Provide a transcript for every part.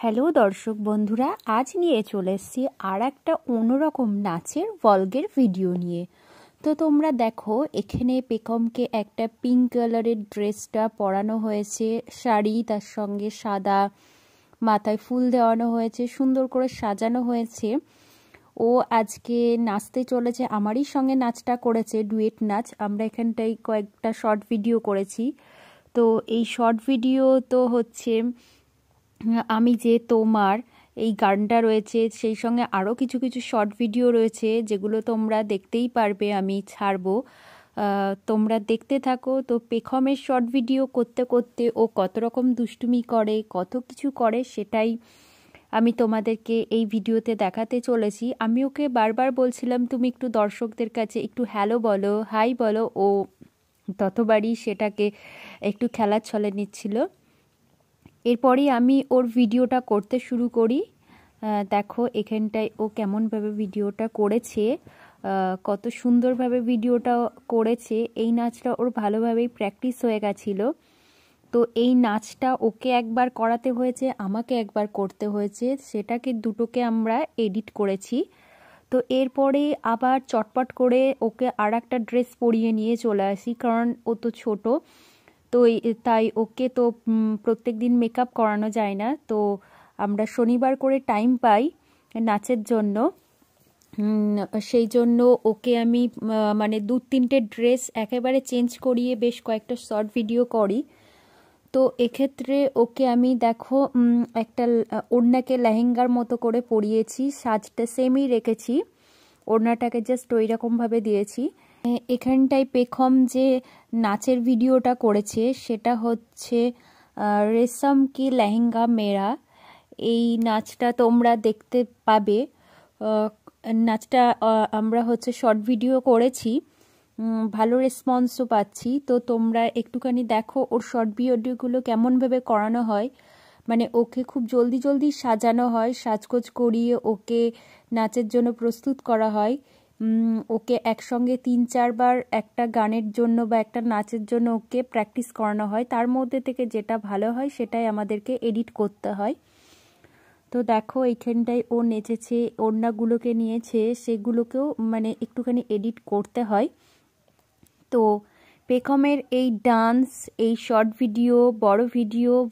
Hello দর্শক বন্ধুরা, আজ নিয়ে চলে এসেছি আর একটা অন্যরকম নাচের ভলগের ভিডিও নিয়ে। তো তোমরা দেখো, এখানে পেখমকে একটা পিঙ্ক কালারের ড্রেসটা পরানো হয়েছে, শাড়ি তার সঙ্গে সাদা, মাথায় ফুল দেওয়ানো হয়েছে, সুন্দর করে সাজানো হয়েছে। ও আজকে নাচতে চলেছে, আমারই সঙ্গে নাচটা করেছে, ডুয়েট নাচ। আমরা এখানটায় কয়েকটা শর্ট ভিডিও করেছি। তো এই শর্ট ভিডিও তো হচ্ছে আমি যে তোমার এই গানটা রয়েছে, সেই সঙ্গে আরও কিছু কিছু শর্ট ভিডিও রয়েছে যেগুলো তোমরা দেখতেই পারবে, আমি ছাড়বো, তোমরা দেখতে থাকো। তো পেখমের শর্ট ভিডিও করতে করতে ও কত রকম দুষ্টুমি করে, কত কিছু করে, সেটাই আমি তোমাদেরকে এই ভিডিওতে দেখাতে চলেছি। আমি ওকে বারবার বলছিলাম তুমি একটু দর্শকদের কাছে একটু হ্যালো বলো, হাই বলো, ও ততবারই সেটাকে একটু খেলার ছলে নিচ্ছিল। এরপরেই আমি ওর ভিডিওটা করতে শুরু করি। দেখো এখানটায় ও কেমনভাবে ভিডিওটা করেছে, কত সুন্দরভাবে ভিডিওটা করেছে। এই নাচটা ওর ভালোভাবেই প্র্যাকটিস হয়ে গেছিলো। তো এই নাচটা ওকে একবার করাতে হয়েছে, আমাকে একবার করতে হয়েছে, সেটাকে দুটোকে আমরা এডিট করেছি। তো এরপরে আবার চটপট করে ওকে আর একটা ড্রেস পরিয়ে নিয়ে চলে আসি, কারণ ও তো ছোটো। তো তাই ওকে তো প্রত্যেক দিন মেকআপ করানো যায় না। তো আমরা শনিবার করে টাইম পাই নাচের জন্য, সেই জন্য ওকে আমি মানে 2-3টে ড্রেস একেবারে চেঞ্জ করিয়ে বেশ কয়েকটা শর্ট ভিডিও করি। তো এক্ষেত্রে ওকে আমি দেখো একটা ওড়নাকে লেহেঙ্গার মতো করে পরিয়েছি, সাজটা সেমই রেখেছি, ওড়নাটাকে জাস্ট ওই রকমভাবে দিয়েছি। এখানটায় পেখম যে নাচের ভিডিওটা করেছে সেটা হচ্ছে রেশম কি লেহেঙ্গা মেরা। এই নাচটা তোমরা দেখতে পাবে। নাচটা আমরা হচ্ছে শর্ট ভিডিও করেছি, ভালো রেসপন্সও পাচ্ছি। তো তোমরা একটুখানি দেখো ওর শর্ট ভিডিওগুলো কেমনভাবে করানো হয়, মানে ওকে খুব জলদি জলদি সাজানো হয়, সাজগোজ করিয়ে ওকে নাচের জন্য প্রস্তুত করা হয়। ওকে একসঙ্গে 3-4 বার একটা গানের জন্য বা একটা নাচের জন্য ওকে প্র্যাকটিস করানো হয়, তার মধ্যে থেকে যেটা ভালো হয় সেটাই আমাদেরকে এডিট করতে হয়। তো দেখো এইখানটায় ও নেচেছে, ওড়নাগুলোকে নিয়েছে, সেগুলোকেও মানে একটুখানি এডিট করতে হয়। তো পেখমের এই ডান্স, এই শর্ট ভিডিও,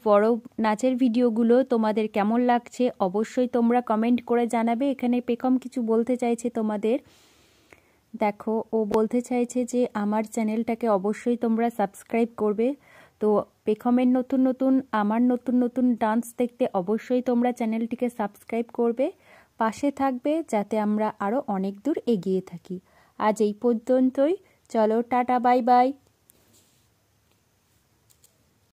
বড় নাচের ভিডিওগুলো তোমাদের কেমন লাগছে অবশ্যই তোমরা কমেন্ট করে জানাবে। এখানে পেখম কিছু বলতে চাইছে তোমাদের। দেখো ও বলতে চাইছে যে আমার চ্যানেলটাকে অবশ্যই তোমরা সাবস্ক্রাইব করবে। তো পেখমের আমার নতুন নতুন ডান্স দেখতে অবশ্যই তোমরা চ্যানেলটিকে সাবস্ক্রাইব করবে, পাশে থাকবে, যাতে আমরা আরও অনেক দূর এগিয়ে থাকি। আজ এই পর্যন্তই, চলো টাটা, বাই বাই।